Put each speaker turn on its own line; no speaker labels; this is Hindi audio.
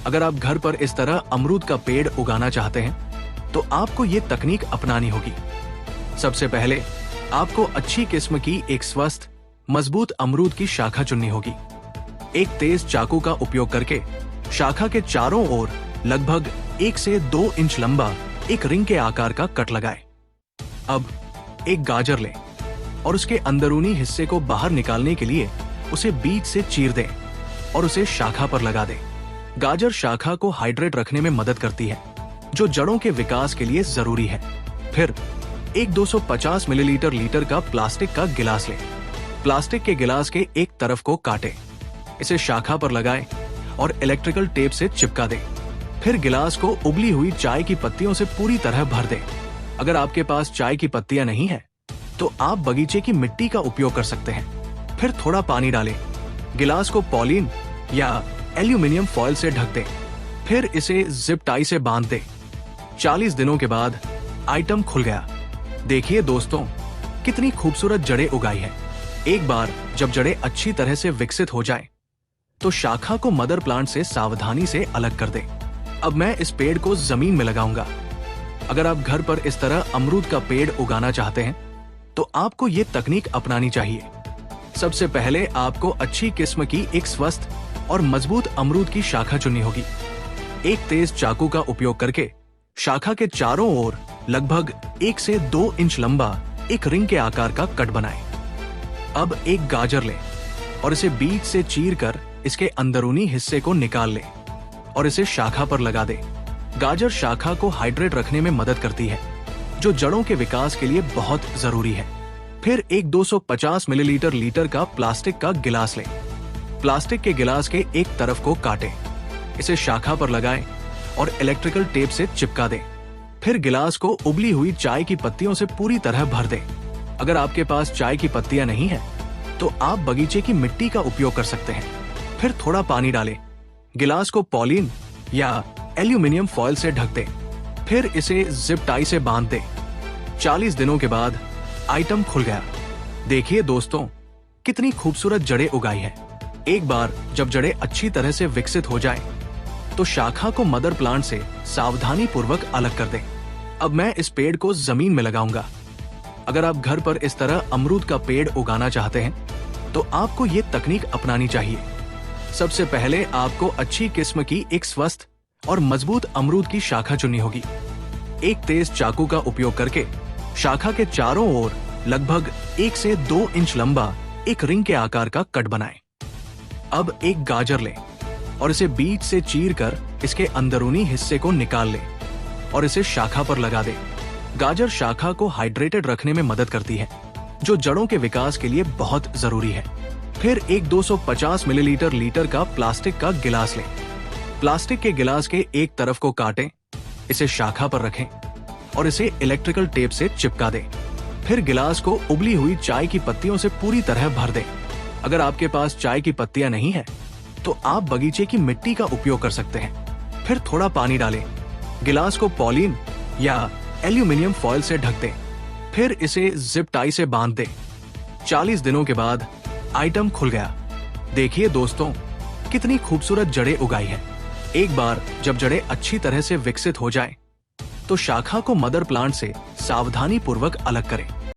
अगर आप घर पर इस तरह अमरूद का पेड़ उगाना चाहते हैं तो आपको ये तकनीक अपनानी होगी। सबसे पहले आपको अच्छी किस्म की एक स्वस्थ मजबूत अमरूद की शाखा चुननी होगी। एक तेज चाकू का उपयोग करके शाखा के चारों ओर लगभग 1 से 2 इंच लंबा एक रिंग के आकार का कट लगाएं। अब एक गाजर लें और उसके अंदरूनी हिस्से को बाहर निकालने के लिए उसे बीच से चीर दें और उसे शाखा पर लगा दें। गाजर शाखा को हाइड्रेट रखने में मदद करती है, जो जड़ों के विकास के लिए जरूरी है। फिर एक 250 मिलीलीटर लीटर का प्लास्टिक का गिलास लें। प्लास्टिक के गिलास के एक तरफ को काटें, इसे शाखा पर लगाएं और इलेक्ट्रिकल टेप से चिपका दें। फिर गिलास को उबली हुई चाय की पत्तियों से पूरी तरह भर दें। अगर आपके पास चाय की पत्तियां नहीं है तो आप बगीचे की मिट्टी का उपयोग कर सकते हैं। फिर थोड़ा पानी डालें। गिलास को पॉलीन या एल्यूमिनियम फॉयल से ढक दें। फिर इसे जिप टाई से बांध दें। 40 दिनों के बाद आइटम खुल गया। देखिए दोस्तों, कितनी खूबसूरत जड़ें उगाई है। एक बार जब जड़ें अच्छी तरह से विकसित हो जाएं, तो शाखा को मदर प्लांट से सावधानी से अलग कर दें। अब मैं इस पेड़ को जमीन में लगाऊंगा। अगर आप घर पर इस तरह अमरूद का पेड़ उगाना चाहते हैं तो आपको ये तकनीक अपनानी चाहिए। सबसे पहले आपको अच्छी किस्म की एक स्वस्थ और मजबूत अमरूद की शाखा चुननी होगी। एक तेज चाकू का उपयोग करके शाखा के चारों ओर लगभग 1 से 2 इंच लंबा एक रिंग के आकार का कट बनाएं। अब एक गाजर लें और इसे बीच से चीर कर इसके अंदरूनी हिस्से को निकाल लें और इसे शाखा पर लगा दें। गाजर शाखा को हाइड्रेट रखने में मदद करती है, जो जड़ों के विकास के लिए बहुत जरूरी है। फिर एक 250 मिलीलीटर लीटर का प्लास्टिक का गिलास लें। प्लास्टिक के गिलास के एक तरफ को काटें, इसे शाखा पर लगाएं और इलेक्ट्रिकल टेप से चिपका दें। फिर गिलास को उबली हुई चाय की पत्तियों से पूरी तरह भर दें। अगर आपके पास चाय की पत्तियां नहीं है तो आप बगीचे की मिट्टी का उपयोग कर सकते हैं। फिर थोड़ा पानी डालें। गिलास को पॉलीन या एल्यूमिनियम फॉयल से ढक दें। फिर इसे जिप टाई से बांध दें। 40 दिनों के बाद आइटम खुल गया। देखिए दोस्तों, कितनी खूबसूरत जड़ें उगाई है। एक बार जब जड़ें अच्छी तरह से विकसित हो जाएं, तो शाखा को मदर प्लांट से सावधानी पूर्वक अलग कर दें। अब मैं इस पेड़ को जमीन में लगाऊंगा। अगर आप घर पर इस तरह अमरूद का पेड़ उगाना चाहते हैं तो आपको ये तकनीक अपनानी चाहिए। सबसे पहले आपको अच्छी किस्म की एक स्वस्थ और मजबूत अमरूद की शाखा चुननी होगी। एक तेज चाकू का उपयोग करके शाखा के चारों ओर लगभग 1 से 2 इंच लंबा एक रिंग के आकार का कट बनाएं। अब एक गाजर लें और इसे बीच से चीर कर इसके अंदरूनी हिस्से को निकाल लें और इसे शाखा पर लगा दें। गाजर शाखा को हाइड्रेटेड रखने में मदद करती है, जो जड़ों के विकास के लिए बहुत जरूरी है। फिर एक 250 मिलीलीटर लीटर का प्लास्टिक का गिलास लें। प्लास्टिक के गिलास के एक तरफ को काटें, इसे शाखा पर रखें और इसे इलेक्ट्रिकल टेप से चिपका दें। फिर गिलास को उबली हुई चाय की पत्तियों से पूरी तरह भर दें। अगर आपके पास चाय की पत्तियां नहीं है तो आप बगीचे की मिट्टी का उपयोग कर सकते हैं। फिर थोड़ा पानी डालें। गिलास को पॉलीन या एल्यूमिनियम फॉयल से ढक दें। फिर इसे जिप टाई से बांध दें। 40 दिनों के बाद आइटम खुल गया। देखिए दोस्तों, कितनी खूबसूरत जड़ें उगाई है। एक बार जब जड़ें अच्छी तरह से विकसित हो जाएं, तो शाखा को मदर प्लांट से सावधानी पूर्वक अलग करें।